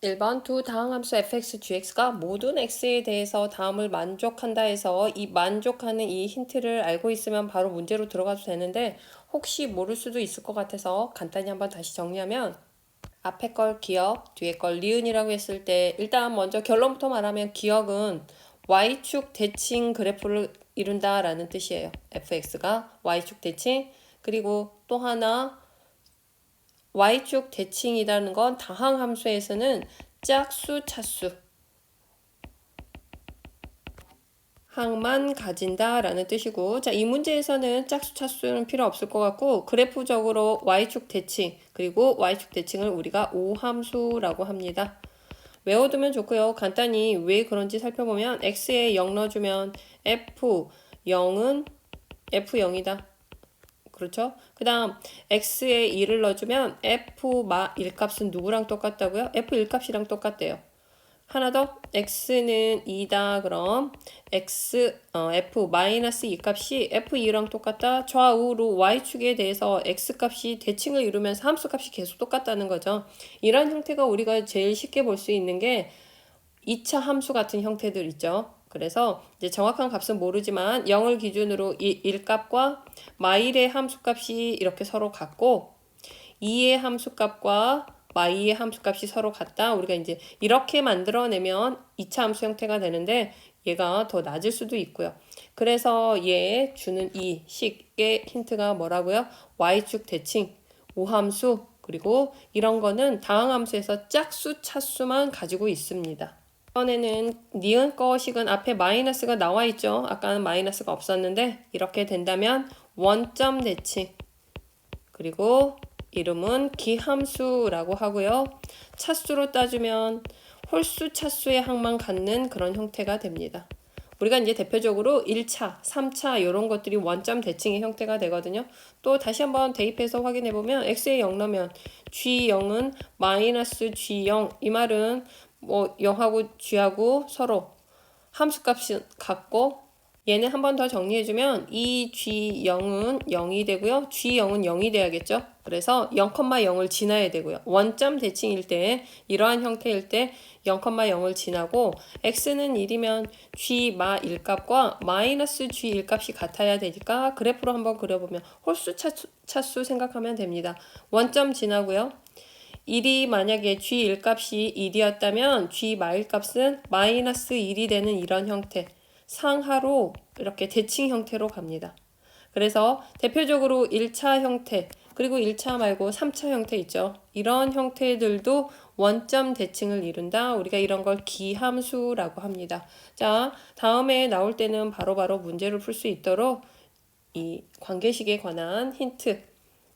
1번 두 다항함수 fx, gx가 모든 x에 대해서 다음을 만족한다 해서 이 만족하는 이 힌트를 알고 있으면 바로 문제로 들어가도 되는데 혹시 모를 수도 있을 것 같아서 간단히 한번 다시 정리하면 앞에 걸 기억, 뒤에 걸 니은이라고 했을 때 일단 먼저 결론부터 말하면 기억은 y축 대칭 그래프를 이룬다라는 뜻이에요. fx가 y축 대칭, 그리고 또 하나 y축 대칭이라는 건 다항함수에서는 짝수, 차수 항만 가진다라는 뜻이고, 자, 이 문제에서는 짝수, 차수는 필요 없을 것 같고 그래프적으로 y축 대칭, 그리고 y축 대칭을 우리가 오함수라고 합니다. 외워두면 좋고요. 간단히 왜 그런지 살펴보면 x에 0 넣어주면 f0은 f0이다. 그렇죠? 그 다음 x에 2를 넣어주면 f 1값은 누구랑 똑같다고요? f 1값이랑 똑같대요. 하나 더 x는 2다. 그럼 f 마이너스 2값이 f2랑 똑같다. 좌우로 y축에 대해서 x값이 대칭을 이루면서 함수값이 계속 똑같다는 거죠. 이런 형태가 우리가 제일 쉽게 볼 수 있는 게 2차 함수 같은 형태들 있죠. 그래서 이제 정확한 값은 모르지만 0을 기준으로 1값과 마일의 함수값이 이렇게 서로 같고 2의 함수값과 마이의 함수값이 서로 같다. 우리가 이제 이렇게 만들어내면 2차 함수 형태가 되는데 얘가 더 낮을 수도 있고요. 그래서 얘 주는 이 식의 힌트가 뭐라고요? y축 대칭, 오함수, 그리고 이런 거는 다항함수에서 짝수, 차수만 가지고 있습니다. 이번에는 니은 거식은 앞에 마이너스가 나와 있죠. 아까는 마이너스가 없었는데 이렇게 된다면 원점 대칭, 그리고 이름은 기함수라고 하고요. 차수로 따지면 홀수 차수의 항만 갖는 그런 형태가 됩니다. 우리가 이제 대표적으로 1차, 3차 이런 것들이 원점 대칭의 형태가 되거든요. 또 다시 한번 대입해서 확인해 보면 x에 0 넣으면 g0은 마이너스 g0, 이 말은 뭐 0하고 g하고 서로 함수값이 같고, 얘는 한 번 더 정리해주면 이 G0은 0이 되고요. G0은 0이 돼야겠죠. 그래서 0,0을 지나야 되고요. 원점 대칭일 때 이러한 형태일 때 0,0을 지나고 x는 1이면 G 마 1값과 마이너스 G 1값이 같아야 되니까 그래프로 한번 그려보면 홀수 차수 생각하면 됩니다. 원점 지나고요. 1이 만약에 G 1값이 1이었다면 G 마 1값은 마이너스 1이 되는 이런 형태, 상하로 이렇게 대칭 형태로 갑니다. 그래서 대표적으로 1차 형태, 그리고 1차 말고 3차 형태 있죠. 이런 형태들도 원점 대칭을 이룬다. 우리가 이런 걸 기함수라고 합니다. 자, 다음에 나올 때는 바로바로 문제를 풀 수 있도록 이 관계식에 관한 힌트,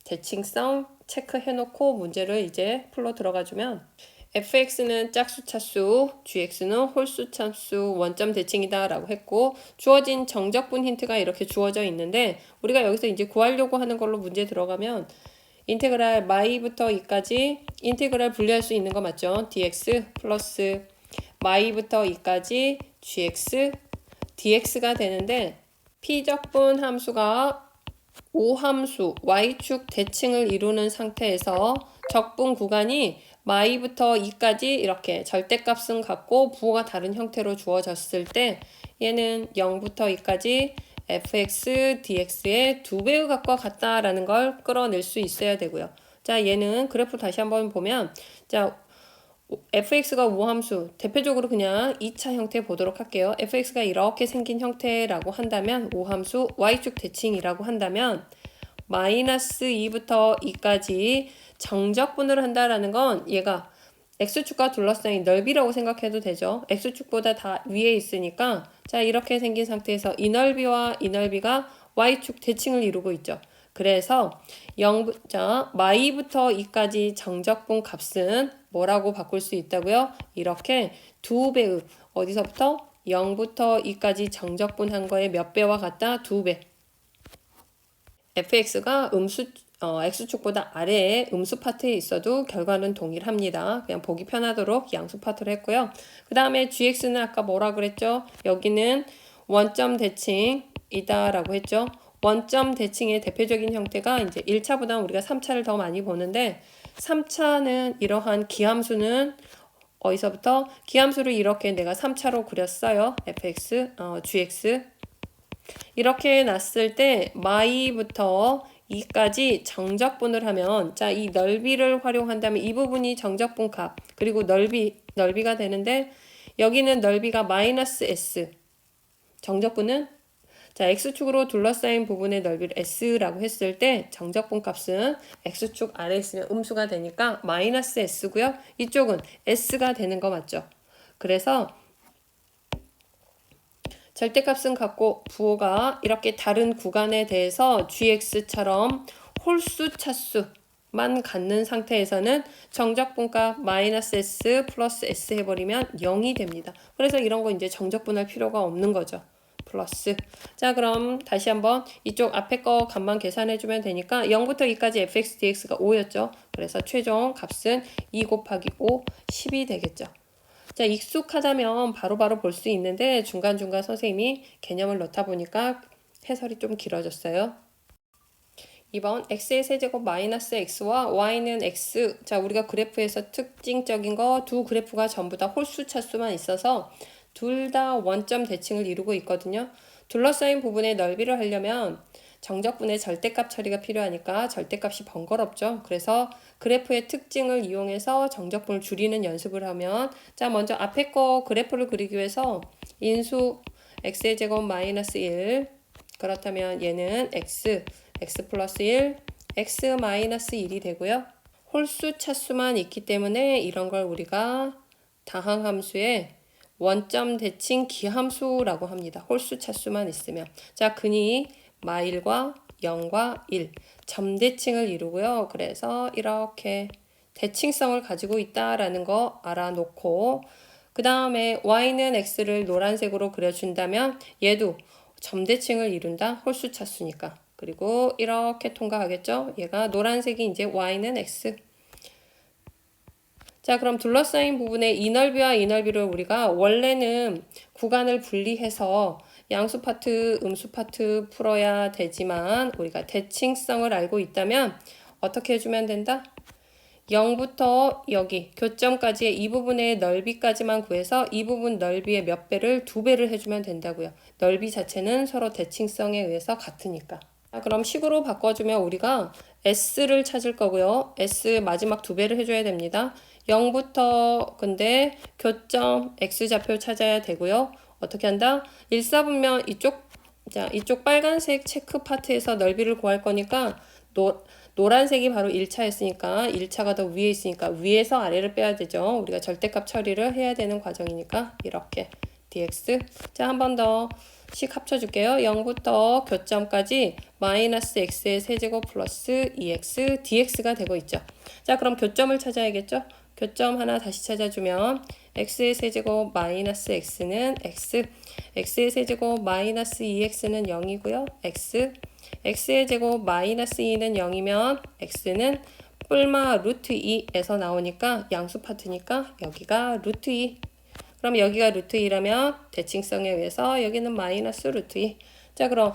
대칭성 체크해놓고 문제를 이제 풀러 들어가주면 fx는 짝수 차수, gx는 홀수 차수, 원점 대칭이다 라고 했고 주어진 정적분 힌트가 이렇게 주어져 있는데 우리가 여기서 이제 구하려고 하는 걸로 문제 들어가면 인테그랄 마이부터 2까지 인테그랄 분리할 수 있는 거 맞죠? dx 플러스 마이부터 2까지 gx dx가 되는데 피적분 함수가 오함수 y축 대칭을 이루는 상태에서 적분 구간이 마이부터 2까지 이렇게 절대값은 같고 부호가 다른 형태로 주어졌을 때 얘는 0부터 2까지 fx dx의 2배의 값과 같다라는 걸 끌어낼 수 있어야 되고요. 자, 얘는 그래프 다시 한번 보면 자, fx가 우함수, 대표적으로 그냥 2차 형태 보도록 할게요. fx가 이렇게 생긴 형태라고 한다면 우함수 y축 대칭이라고 한다면 마이너스 2부터 2까지 정적분을 한다라는 건 얘가 x축과 둘러싸인 넓이라고 생각해도 되죠. x축보다 다 위에 있으니까 자, 이렇게 생긴 상태에서 이 넓이와 이 넓이가 y축 대칭을 이루고 있죠. 그래서 0, 자, 마이부터 2까지 정적분 값은 뭐라고 바꿀 수 있다고요? 이렇게 2배의 어디서부터? 0부터 2까지 정적분한 거에 몇 배와 같다? 2배. fx가 x축보다 아래에 음수 파트에 있어도 결과는 동일합니다. 그냥 보기 편하도록 양수 파트를 했고요. 그 다음에 gx는 아까 뭐라 그랬죠? 여기는 원점 대칭이다 라고 했죠. 원점 대칭의 대표적인 형태가 이제 1차보다 우리가 3차를 더 많이 보는데 3차는 이러한 기함수는 어디서부터 기함수를 이렇게 내가 3차로 그렸어요. fx, gx 이렇게 놨을 때 마이부터 2까지 정적분을 하면 자, 이 넓이를 활용한다면 이 부분이 정적분 값 그리고 넓이가 되는데 여기는 넓이가 마이너스 s 정적분은 자, x축으로 둘러싸인 부분의 넓이를 s라고 했을 때 정적분 값은 x축 아래에 있으면 음수가 되니까 마이너스 s고요. 이쪽은 s가 되는 거 맞죠? 그래서 절대값은 같고 부호가 이렇게 다른 구간에 대해서 gx처럼 홀수 차수만 갖는 상태에서는 정적분값 마이너스 s 플러스 s 해버리면 0이 됩니다. 그래서 이런 거 이제 정적분할 필요가 없는 거죠. 플러스. 자, 그럼 다시 한번 이쪽 앞에 거 값만 계산해주면 되니까 0부터 2까지 fx, dx가 5였죠. 그래서 최종 값은 2 곱하기 5, 10이 되겠죠. 자, 익숙하다면 바로바로 볼 수 있는데 중간중간 선생님이 개념을 넣다 보니까 해설이 좀 길어졌어요. 2번 x의 세제곱 마이너스 x와 y는 x. 자, 우리가 그래프에서 특징적인 거 두 그래프가 전부 다 홀수 차수만 있어서 둘 다 원점 대칭을 이루고 있거든요. 둘러싸인 부분의 넓이를 하려면 정적분의 절대값 처리가 필요하니까 절대값이 번거롭죠. 그래서 그래프의 특징을 이용해서 정적분을 줄이는 연습을 하면 자, 먼저 앞에 거 그래프를 그리기 위해서 인수 x의 제곱 마이너스 1 그렇다면 얘는 x 플러스 1 x 마이너스 1이 되고요. 홀수 차수만 있기 때문에 이런 걸 우리가 다항함수의 원점 대칭 기함수라고 합니다. 홀수 차수만 있으면. 자, 근이 마일과 0과 1 점대칭을 이루고요. 그래서 이렇게 대칭성을 가지고 있다라는 거 알아놓고 그 다음에 y는 x를 노란색으로 그려준다면 얘도 점대칭을 이룬다. 홀수 차수니까. 그리고 이렇게 통과하겠죠. 얘가 노란색이 이제 y는 x. 자, 그럼 둘러싸인 부분의 이 넓이와 이 넓이를 우리가 원래는 구간을 분리해서 양수 파트, 음수 파트 풀어야 되지만 우리가 대칭성을 알고 있다면 어떻게 해주면 된다? 0부터 여기 교점까지의 이 부분의 넓이까지만 구해서 이 부분 넓이의 몇 배를 2배를 해주면 된다고요. 넓이 자체는 서로 대칭성에 의해서 같으니까. 자, 그럼 식으로 바꿔주면 우리가 S를 찾을 거고요. S 마지막 2배를 해줘야 됩니다. 0부터 근데 교점 X좌표 찾아야 되고요. 어떻게 한다? 일사분면 이쪽 빨간색 체크 파트에서 넓이를 구할 거니까 노란색이 바로 1차였으니까 1차가 더 위에 있으니까 위에서 아래를 빼야 되죠. 우리가 절대값 처리를 해야 되는 과정이니까 이렇게 dx. 자, 한 번 더 씩 합쳐줄게요. 0부터 교점까지 마이너스 x의 세제곱 플러스 2x dx가 되고 있죠. 자, 그럼 교점을 찾아야겠죠. 교점 하나 다시 찾아주면 x의 세제곱 마이너스 x는 x, x의 세제곱 마이너스 2x는 0이고요. x의 제곱 마이너스 2는 0이면 x는 뿔마 루트 2에서 나오니까 양수 파트니까 여기가 루트 2. 그럼 여기가 루트 2라면 대칭성에 의해서 여기는 마이너스 루트 2. 자, 그럼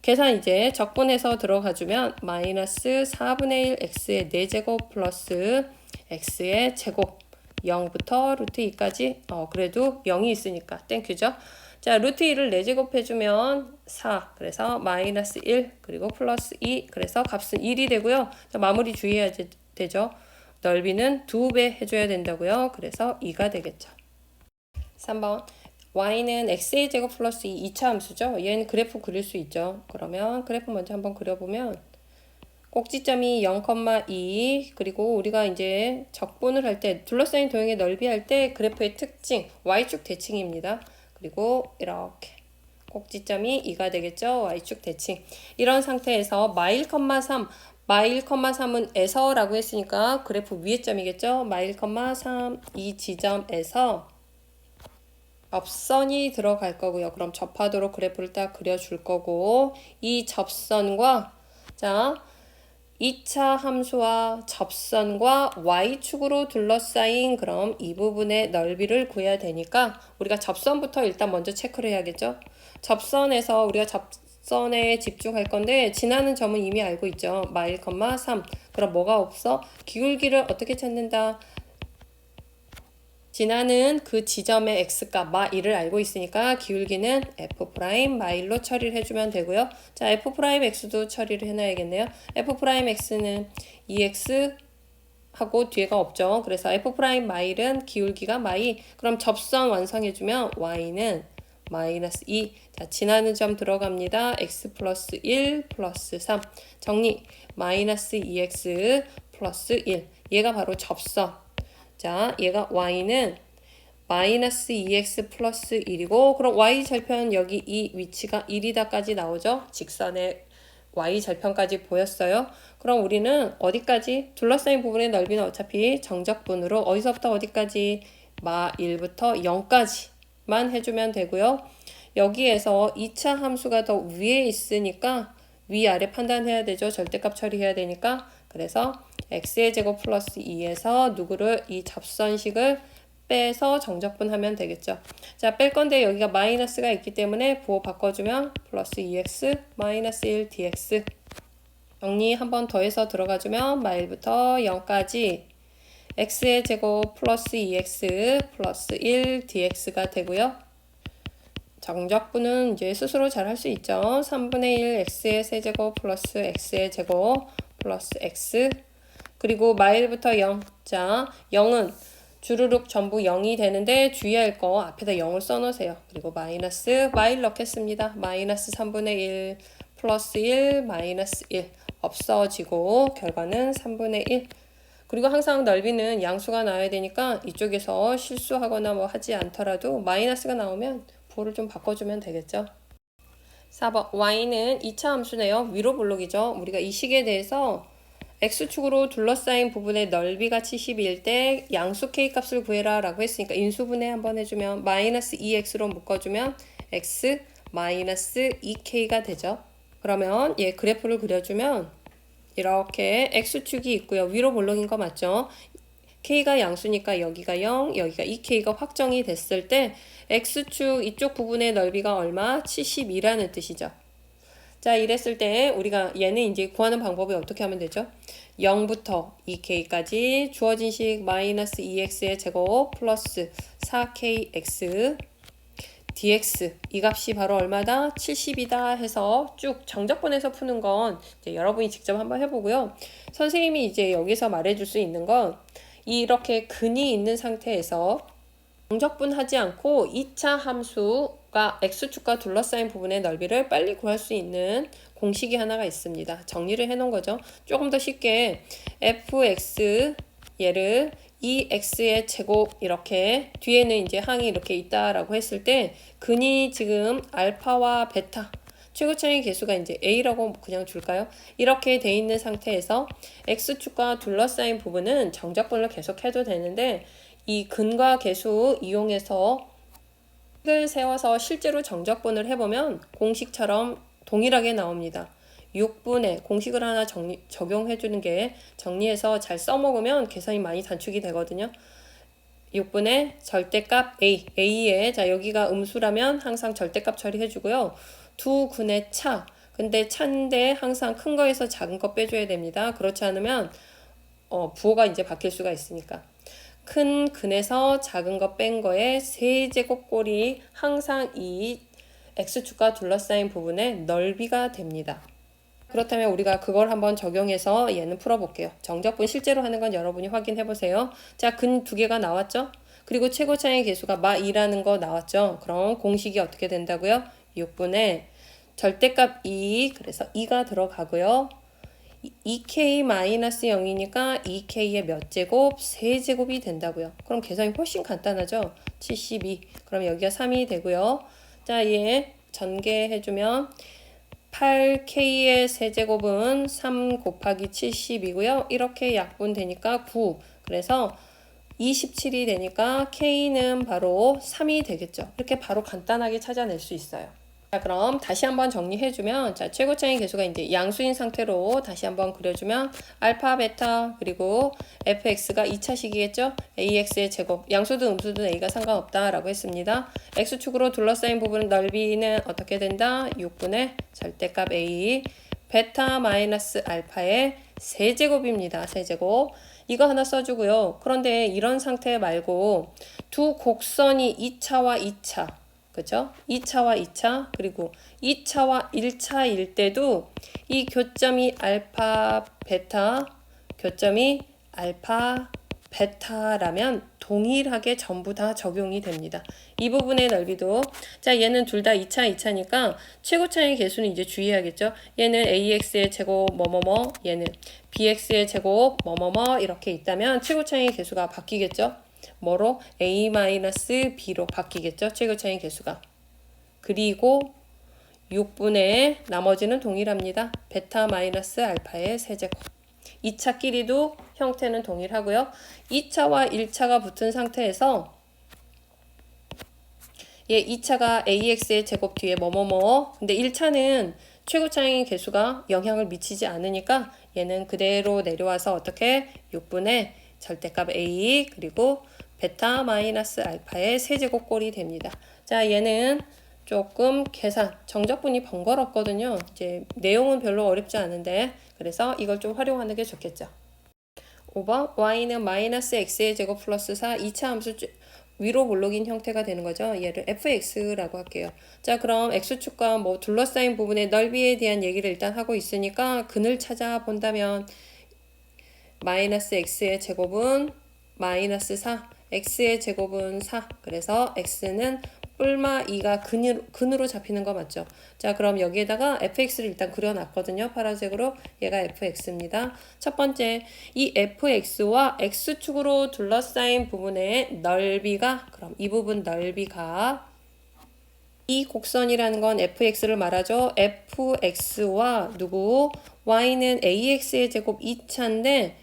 계산 이제 적분해서 들어가주면 마이너스 4분의 1 x의 4제곱 플러스 x의 제곱 0부터 루트 2까지 그래도 0이 있으니까 땡큐죠. 자, 루트 2를 4제곱 해주면 4 그래서 마이너스 1 그리고 플러스 2 그래서 값은 1이 되고요. 자, 마무리 주의해야 되죠. 넓이는 2배 해줘야 된다고요. 그래서 2가 되겠죠. 3번 y는 x의 제곱 플러스 2차 함수죠. 얘는 그래프 그릴 수 있죠. 그러면 그래프 먼저 한번 그려보면 꼭지점이 0,2 그리고 우리가 이제 적분을 할 때 둘러싸인 도형의 넓이 할 때 그래프의 특징 y축 대칭입니다. 그리고 이렇게 꼭지점이 2가 되겠죠. y축 대칭. 이런 상태에서 마일, 3 마일,3은 에서라고 했으니까 그래프 위에 점이겠죠. 마일, 3 이 지점에서 접선이 들어갈 거고요. 그럼 접하도록 그래프를 딱 그려줄 거고 이 접선과 자 2차 함수와 접선과 y축으로 둘러싸인 그럼 이 부분의 넓이를 구해야 되니까 우리가 접선부터 일단 먼저 체크를 해야겠죠. 접선에서 우리가 접선에 집중할 건데 지나는 점은 이미 알고 있죠. 마일, 3 그럼 뭐가 없어? 기울기를 어떻게 찾는다? 지나는 그 지점의 x값 마1을 알고 있으니까 기울기는 f' 마1로 처리를 해주면 되고요. 자, f'x도 처리를 해놔야겠네요. f'x는 2x 하고 뒤에가 없죠. 그래서 f' 마1은 기울기가 마2. 그럼 접선 완성해주면 y는 마이너스 2. 자, 지나는 점 들어갑니다. x 플러스 1 플러스 3. 정리. 마이너스 2x 플러스 1. 얘가 바로 접선. 자, 얘가 y는 마이너스 2x 플러스 1이고, 그럼 y 절편 여기 이 위치가 1이다까지 나오죠? 직선의 y 절편까지 보였어요. 그럼 우리는 어디까지? 둘러싸인 부분의 넓이는 어차피 정적분으로 어디서부터 어디까지? 마 1부터 0까지만 해주면 되고요. 여기에서 2차 함수가 더 위에 있으니까 위아래 판단해야 되죠. 절대값 처리해야 되니까. 그래서 x의 제곱 플러스 2에서 누구를 이 접선식을 빼서 정적분 하면 되겠죠. 자, 뺄 건데 여기가 마이너스가 있기 때문에 부호 바꿔주면 플러스 2x 마이너스 1 dx. 정리 한 번 더해서 들어가주면 마1부터 0까지 x의 제곱 플러스 2x 플러스 1 dx가 되고요. 정적분은 이제 스스로 잘 할 수 있죠. 3분의 1 x의 세제곱 플러스 x의 제곱 플러스 x. 그리고 마1부터 0. 자, 0은 주르륵 전부 0이 되는데 주의할 거 앞에다 0을 써놓으세요. 그리고 마이너스 마1 넣겠습니다. 마이너스 3분의 1 플러스 1 마이너스 1 없어지고 결과는 3분의 1. 그리고 항상 넓이는 양수가 나와야 되니까 이쪽에서 실수하거나 뭐 하지 않더라도 마이너스가 나오면 부호를 좀 바꿔주면 되겠죠. 4번 y는 2차 함수네요. 위로 볼록이죠. 우리가 이 식에 대해서 x축으로 둘러싸인 부분의 넓이가 70일 때 양수 k 값을 구해라 라고 했으니까 인수분해 한번 해주면 마이너스 2x로 묶어주면 x 마이너스 2k가 되죠. 그러면 얘 그래프를 그려주면 이렇게 x축이 있고요. 위로 볼록인 거 맞죠? k가 양수니까 여기가 0, 여기가 2k가 확정이 됐을 때 x축 이쪽 부분의 넓이가 얼마? 72라는 뜻이죠. 자, 이랬을 때 우리가 얘는 이제 구하는 방법이 어떻게 하면 되죠? 0부터 2k까지 주어진 식 마이너스 2x의 제곱 플러스 4kx dx 이 값이 바로 얼마다? 70이다 해서 쭉 정적분해서 푸는 건 이제 여러분이 직접 한번 해보고요. 선생님이 이제 여기서 말해줄 수 있는 건 이렇게 근이 있는 상태에서 정적분하지 않고 2차 함수가 x축과 둘러싸인 부분의 넓이를 빨리 구할 수 있는 공식이 하나가 있습니다. 정리를 해 놓은 거죠. 조금 더 쉽게 fx 얘를 2x의 제곱 이렇게 뒤에는 이제 항이 이렇게 있다라고 했을 때 근이 지금 알파와 베타 최고차의 개수가 이제 a라고 그냥 줄까요? 이렇게 돼 있는 상태에서 x축과 둘러싸인 부분은 정적분을 계속 해도 되는데 이 근과 개수 이용해서 식을 세워서 실제로 정적분을 해보면 공식처럼 동일하게 나옵니다. 6분의 공식을 하나 적용해주는 게 정리해서 잘 써먹으면 계산이 많이 단축이 되거든요. 6분의 절대값 a에 자 여기가 음수라면 항상 절대값 처리해주고요. 두 근의 차 근데 차인데 항상 큰 거에서 작은 거 빼줘야 됩니다. 그렇지 않으면 부호가 이제 바뀔 수가 있으니까 큰 근에서 작은 거 뺀 거에 세제곱꼴이 항상 이 x축과 둘러싸인 부분의 넓이가 됩니다. 그렇다면 우리가 그걸 한번 적용해서 얘는 풀어볼게요. 정적분 실제로 하는 건 여러분이 확인해 보세요. 자, 근 두 개가 나왔죠? 그리고 최고차의 개수가 마2라는 거 나왔죠? 그럼 공식이 어떻게 된다고요? 6분의 절대값 2, 그래서 2가 들어가고요. 2k-0이니까 2k의 몇 제곱? 세제곱이 된다고요. 그럼 계산이 훨씬 간단하죠? 72. 그럼 여기가 3이 되고요. 자, 얘 전개해주면 8k의 세제곱은 3 곱하기 70이고요. 이렇게 약분되니까 9. 그래서 27이 되니까 k는 바로 3이 되겠죠. 이렇게 바로 간단하게 찾아낼 수 있어요. 자, 그럼 다시 한번 정리해주면 자 최고차의 개수가 이제 양수인 상태로 다시 한번 그려주면 알파, 베타 그리고 fx가 2차식이겠죠? ax의 제곱 양수든 음수든 a가 상관없다라고 했습니다. x축으로 둘러싸인 부분 넓이는 어떻게 된다? 6분의 절대값 a 베타 마이너스 알파의 세제곱입니다. 세제곱 이거 하나 써주고요. 그런데 이런 상태 말고 두 곡선이 2차와 2차, 그죠? 2차와 2차, 그리고 2차와 1차일 때도 이 교점이 알파, 베타, 교점이 알파, 베타라면 동일하게 전부 다 적용이 됩니다. 이 부분의 넓이도, 자, 얘는 둘 다 2차, 2차니까 최고차의 개수는 이제 주의해야겠죠. 얘는 AX의 제곱 뭐뭐뭐, 얘는 BX의 제곱 뭐뭐뭐 이렇게 있다면 최고차의 개수가 바뀌겠죠. 뭐로? A-B로 바뀌겠죠. 최고차의 개수가. 그리고 6분의 나머지는 동일합니다. 베타 마이너스 알파의 세제곱. 2차끼리도 형태는 동일하고요. 2차와 1차가 붙은 상태에서 얘 2차가 AX의 제곱 뒤에 뭐뭐뭐, 근데 1차는 최고차의 개수가 영향을 미치지 않으니까 얘는 그대로 내려와서 어떻게 6분의 절대값 A 그리고 베타 마이너스 알파의 세제곱 꼴이 됩니다. 자, 얘는 조금 계산, 정적분이 번거롭거든요. 이제 내용은 별로 어렵지 않은데 그래서 이걸 좀 활용하는 게 좋겠죠. 5번 y는 마이너스 x의 제곱 플러스 4 2차 함수 위로 볼록인 형태가 되는 거죠. 얘를 fx라고 할게요. 자, 그럼 x축과 뭐 둘러싸인 부분의 넓이에 대한 얘기를 일단 하고 있으니까 근을 찾아본다면 마이너스 x의 제곱은 마이너스 4, x의 제곱은 4. 그래서 x는 뿔마 2가 근으로 잡히는 거 맞죠? 자, 그럼 여기에다가 fx를 일단 그려놨거든요. 파란색으로. 얘가 fx입니다. 첫 번째, 이 fx와 x축으로 둘러싸인 부분의 넓이가, 그럼 이 부분 넓이가 이 곡선이라는 건 fx를 말하죠. fx와 누구? y는 ax의 제곱 2차인데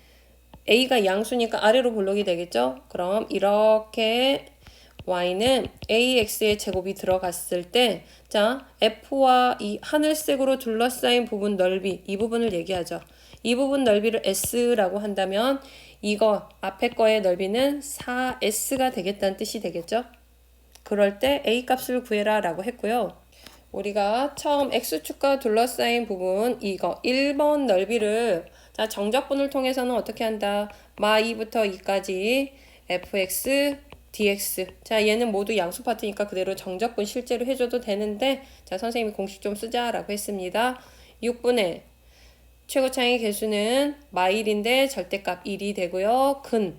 a가 양수니까 아래로 볼록이 되겠죠? 그럼 이렇게 y는 ax의 제곱이 들어갔을 때, 자, f와 이 하늘색으로 둘러싸인 부분 넓이, 이 부분을 얘기하죠. 이 부분 넓이를 s라고 한다면 이거 앞에 거의 넓이는 4s가 되겠다는 뜻이 되겠죠. 그럴 때 a 값을 구해라 라고 했고요. 우리가 처음 x축과 둘러싸인 부분 이거 1번 넓이를, 자, 정적분을 통해서는 어떻게 한다? 마 2부터 2까지 fx dx. 자, 얘는 모두 양수 파트니까 그대로 정적분 실제로 해줘도 되는데, 자, 선생님이 공식 좀 쓰자라고 했습니다. 6분의 최고차의 개수는 마1인데 절대값 1이 되고요. 근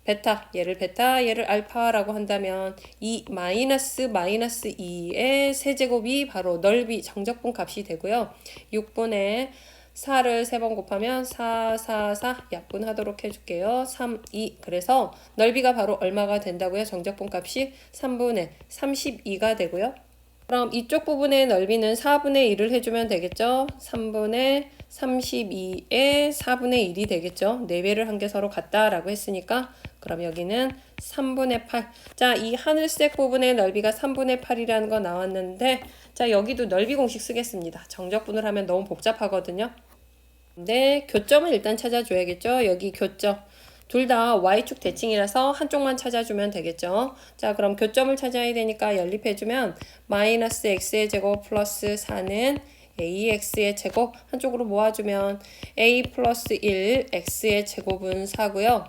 베타, 얘를 베타, 얘를 알파라고 한다면 이 마이너스 2의 세제곱이 바로 넓이 정적분 값이 되고요. 6분의 4를 3번 곱하면 4, 4, 4 약분하도록 해줄게요. 3, 2. 그래서 넓이가 바로 얼마가 된다고요? 정적분 값이 3분의 32가 되고요. 그럼 이쪽 부분의 넓이는 4분의 1을 해주면 되겠죠? 3분의 32에 4분의 1이 되겠죠? 4배를 한 개 서로 같다라고 했으니까 그럼 여기는 3분의 8. 자, 이 하늘색 부분의 넓이가 3분의 8이라는 거 나왔는데, 자, 여기도 넓이 공식 쓰겠습니다. 정적분을 하면 너무 복잡하거든요. 근데 교점을 일단 찾아줘야겠죠? 여기 교점. 둘 다 y축 대칭이라서 한쪽만 찾아주면 되겠죠. 자, 그럼 교점을 찾아야 되니까 연립해주면 마이너스 x의 제곱 플러스 4는 ax의 제곱 한쪽으로 모아주면 a 플러스 1 x의 제곱은 4고요.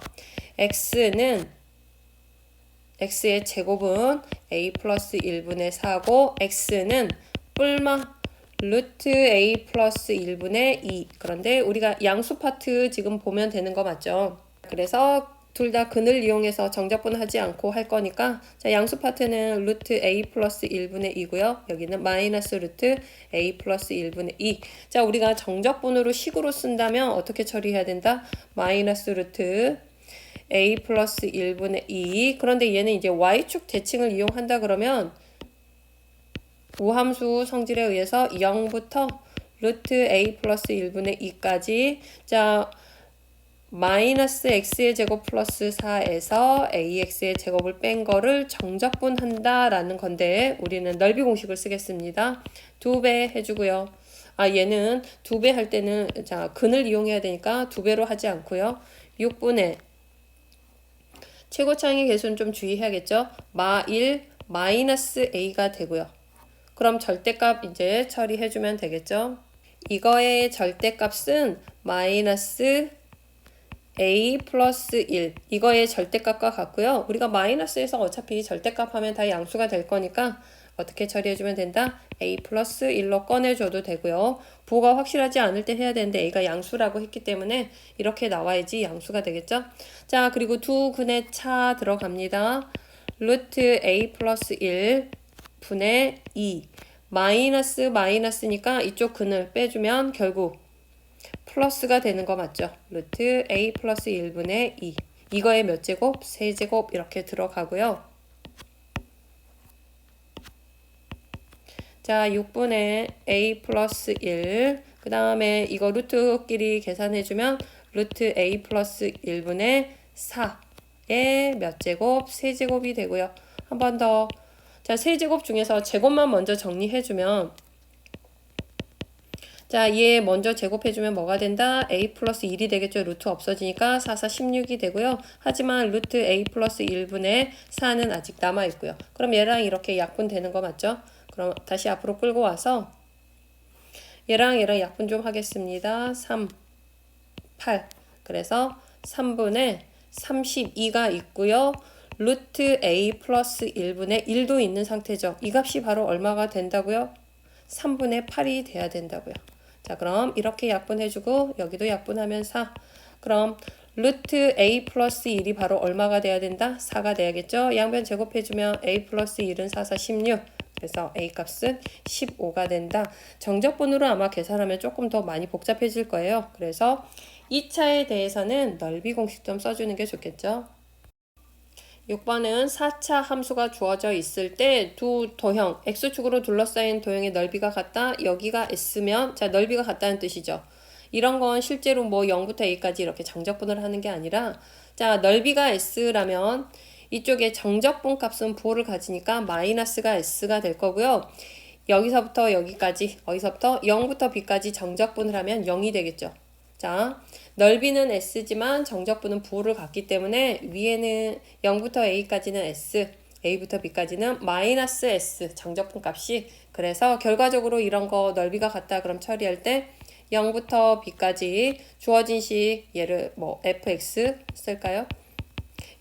x의 제곱은 a 플러스 1분의 4고 x는 뿔마 루트 a 플러스 1분의 2. 그런데 우리가 양수 파트 지금 보면 되는 거 맞죠? 그래서 둘 다 근을 이용해서 정적분 하지 않고 할 거니까, 자, 양수 파트는 루트 a 플러스 1분의 2고요. 여기는 마이너스 루트 a 플러스 1분의 2. 자, 우리가 정적분으로 식으로 쓴다면 어떻게 처리해야 된다? 마이너스 루트 a 플러스 1분의 2. 그런데 얘는 이제 y축 대칭을 이용한다 그러면 우함수 성질에 의해서 0부터 루트 a 플러스 1분의 2까지, 자, 마이너스 x의 제곱 플러스 4에서 ax의 제곱을 뺀 거를 정적분한다 라는 건데, 우리는 넓이 공식을 쓰겠습니다. 2배 해주고요. 아, 얘는 2배 할 때는, 자, 근을 이용해야 되니까 2배로 하지 않고요. 6분의 최고차의 개수는 좀 주의해야겠죠. 마 1 마이너스 a가 되고요. 그럼 절대값 이제 처리해주면 되겠죠. 이거의 절대값은 마이너스 a 플러스 1 이거의 절대값과 같고요. 우리가 마이너스에서 어차피 절대값 하면 다 양수가 될 거니까 어떻게 처리해주면 된다? a 플러스 1로 꺼내줘도 되고요. 부호가 확실하지 않을 때 해야 되는데 a가 양수라고 했기 때문에 이렇게 나와야지 양수가 되겠죠? 자, 그리고 두 근의 차 들어갑니다. 루트 a 플러스 1 분의 2 마이너스니까 이쪽 근을 빼주면 결국 플러스가 되는 거 맞죠? 루트 a 플러스 1분의 2 이거의 몇 제곱? 세제곱 이렇게 들어가고요. 자, 6분의 a 플러스 1 그 다음에 이거 루트끼리 계산해주면 루트 a 플러스 1분의 4의 몇 제곱? 세제곱이 되고요. 한 번 더. 자, 세제곱 중에서 제곱만 먼저 정리해주면 자, 얘 먼저 제곱해주면 뭐가 된다? a 플러스 1이 되겠죠. 루트 없어지니까 4, 4, 16이 되고요. 하지만 루트 a 플러스 1분의 4는 아직 남아있고요. 그럼 얘랑 이렇게 약분되는 거 맞죠? 그럼 다시 앞으로 끌고 와서 얘랑 약분 좀 하겠습니다. 3, 8 그래서 3분의 32가 있고요. 루트 a 플러스 1분의 1도 있는 상태죠. 이 값이 바로 얼마가 된다고요? 3분의 8이 돼야 된다고요. 자, 그럼 이렇게 약분해주고 여기도 약분하면 4. 그럼 루트 a 플러스 1이 바로 얼마가 돼야 된다? 4가 돼야겠죠? 양변 제곱해주면 a 플러스 1은 4, 4, 16. 그래서 a 값은 15가 된다. 정적분으로 아마 계산하면 조금 더 많이 복잡해질 거예요. 그래서 2차에 대해서는 넓이 공식 좀 써주는 게 좋겠죠? 6번은 4차 함수가 주어져 있을 때 두 도형, x축으로 둘러싸인 도형의 넓이가 같다. 여기가 s면 자, 넓이가 같다는 뜻이죠. 이런 건 실제로 뭐 0부터 a까지 이렇게 정적분을 하는 게 아니라 자, 넓이가 s라면 이쪽에 정적분 값은 부호를 가지니까 마이너스가 s가 될 거고요. 여기서부터 여기까지, 어디서부터 0부터 b까지 정적분을 하면 0이 되겠죠. 자, 넓이는 s지만 정적분은 부호를 갖기 때문에 위에는 0부터 a까지는 s, a부터 b까지는 마이너스 s 정적분 값이 그래서 결과적으로 이런 거 넓이가 같다 그럼 처리할 때 0부터 b까지 주어진 식 얘를 뭐 fx 쓸까요?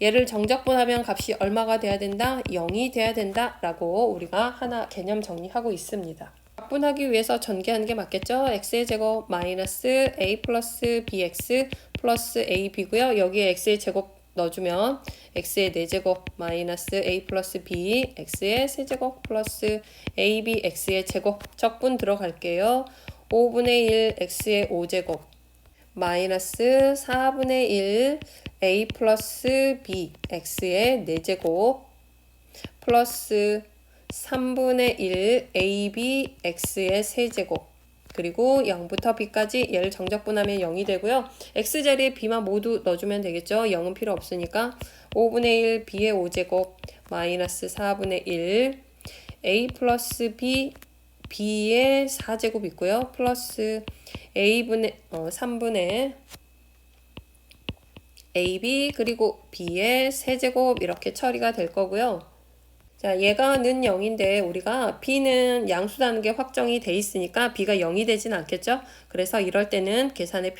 얘를 정적분하면 값이 얼마가 돼야 된다? 0이 돼야 된다 라고 우리가 하나 개념 정리하고 있습니다. 약분하기 위해서 전개하는 게 맞겠죠? x의 제곱 마이너스 a 플러스 bx 플러스 ab고요. 여기에 x의 제곱 넣어주면 x의 4제곱 마이너스 a 플러스 b x의 세제곱 플러스 ab x의 제곱 적분 들어갈게요. 5분의 1 x의 5제곱 마이너스 4분의 1 a 플러스 b x의 4제곱 플러스 3분의 1 ab x의 세제곱 그리고 0부터 b까지 얘를 정적분하면 0이 되고요. x자리에 b만 모두 넣어주면 되겠죠. 0은 필요 없으니까 5분의 1 b의 5제곱 마이너스 4분의 1 a 플러스 b b의 4제곱 있고요. 플러스 a분의 3분의 ab 그리고 b의 세제곱 이렇게 처리가 될 거고요. 자, 얘가 는 0인데 우리가 b는 양수라는 게 확정이 돼 있으니까 b가 0이 되진 않겠죠? 그래서 이럴 때는 계산의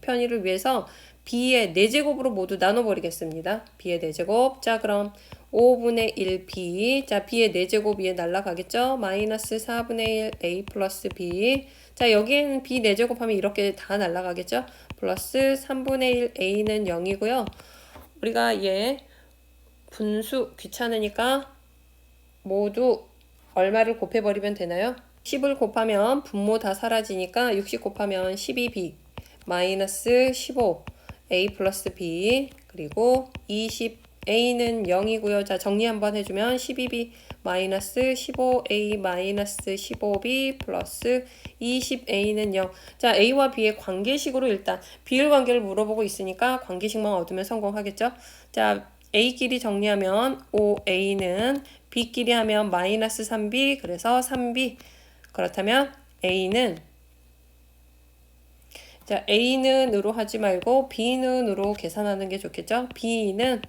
편의를 위해서 b의 4제곱으로 모두 나눠버리겠습니다. b의 4제곱. 자, 그럼 5분의 1 b. 자, b의 4제곱 위에 날라가겠죠? 마이너스 4분의 1 a 플러스 b. 자, 여기에는 b 4제곱 하면 이렇게 다 날라가겠죠? 플러스 3분의 1 a는 0이고요. 우리가 얘 분수 귀찮으니까 모두 얼마를 곱해버리면 되나요? 10을 곱하면 분모 다 사라지니까 60 곱하면 12b 마이너스 15 a 플러스 b 그리고 20 a는 0이고요. 자, 정리 한번 해주면 12b 마이너스 15a 마이너스 15b 플러스 20a는 0. 자, a와 b의 관계식으로 일단 비율 관계를 물어보고 있으니까 관계식만 얻으면 성공하겠죠. 자, a끼리 정리하면 5a는 b끼리 하면 마이너스 3b 그래서 3b 그렇다면 a는 자, a는 으로 하지 말고 b는 으로 계산하는 게 좋겠죠. b는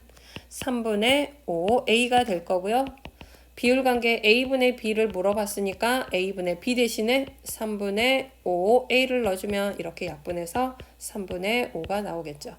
3분의 5 a가 될 거고요. 비율 관계 a분의 b를 물어봤으니까 a분의 b 대신에 3분의 5 a를 넣어주면 이렇게 약분해서 3분의 5가 나오겠죠.